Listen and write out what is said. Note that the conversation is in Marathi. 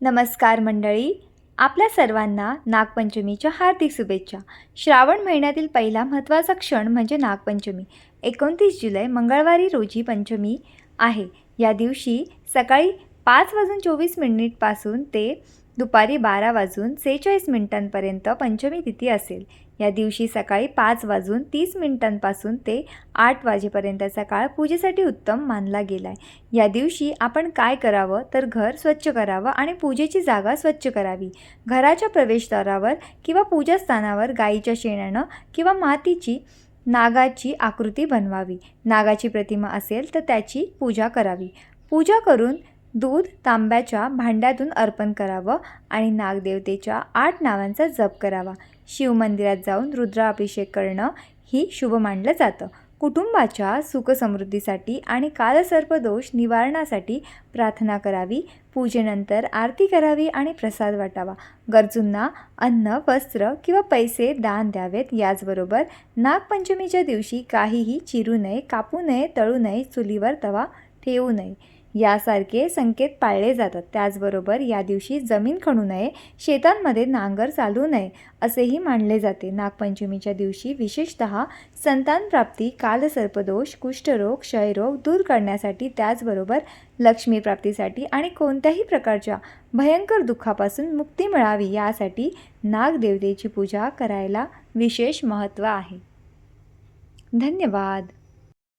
नमस्कार मंडळी, आपल्या सर्वांना नागपंचमीच्या हार्दिक शुभेच्छा. श्रावण महिन्यातील पहिला महत्त्वाचा क्षण म्हणजे नागपंचमी. 29 जुलै मंगळवारी रोजी पंचमी आहे. या दिवशी सकाळी 5:24 पासून ते दुपारी 12:46 पंचमी तिथी असेल. या दिवशी सकाळी 5:30 ते 8 वाजेपर्यंतचा काळ पूजेसाठी उत्तम मानला गेला आहे. या दिवशी आपण काय करावं तर घर स्वच्छ करावं आणि पूजेची जागा स्वच्छ करावी. घराच्या प्रवेशद्वारावर किंवा पूजास्थानावर गाईच्या शेणानं किंवा मातीची नागाची आकृती बनवावी. नागाची प्रतिमा असेल तर त्याची पूजा करावी. पूजा करून दूध तांब्याच्या भांड्यातून अर्पण करावं आणि नागदेवतेच्या 8 नावांचा जप करावा. शिवमंदिरात जाऊन रुद्राभिषेक करणं ही शुभ मानलं जातं. कुटुंबाच्या सुखसमृद्धीसाठी आणि कालसर्पदोष निवारणासाठी प्रार्थना करावी. पूजेनंतर आरती करावी आणि प्रसाद वाटावा. गरजूंना अन्न, वस्त्र किंवा पैसे दान द्यावेत. याचबरोबर नागपंचमीच्या दिवशी काहीही चिरू नये, कापू नये, तळू नये, चुलीवर तवा ठेवू नये यासारखे संकेत पाळले जातात. त्याचबरोबर या दिवशी जमीन खणू नये, शेतांमध्ये नांगर चालवू नये असेही मानले जाते. नागपंचमीच्या दिवशी विशेषतः संतानप्राप्ती, कालसर्पदोष, कुष्ठरोग, क्षयरोग दूर करण्यासाठी, त्याचबरोबर लक्ष्मी प्राप्तीसाठी आणि कोणत्याही प्रकारच्या भयंकर दुःखापासून मुक्ती मिळावी यासाठी नागदेवतेची पूजा करायला विशेष महत्त्व आहे. धन्यवाद.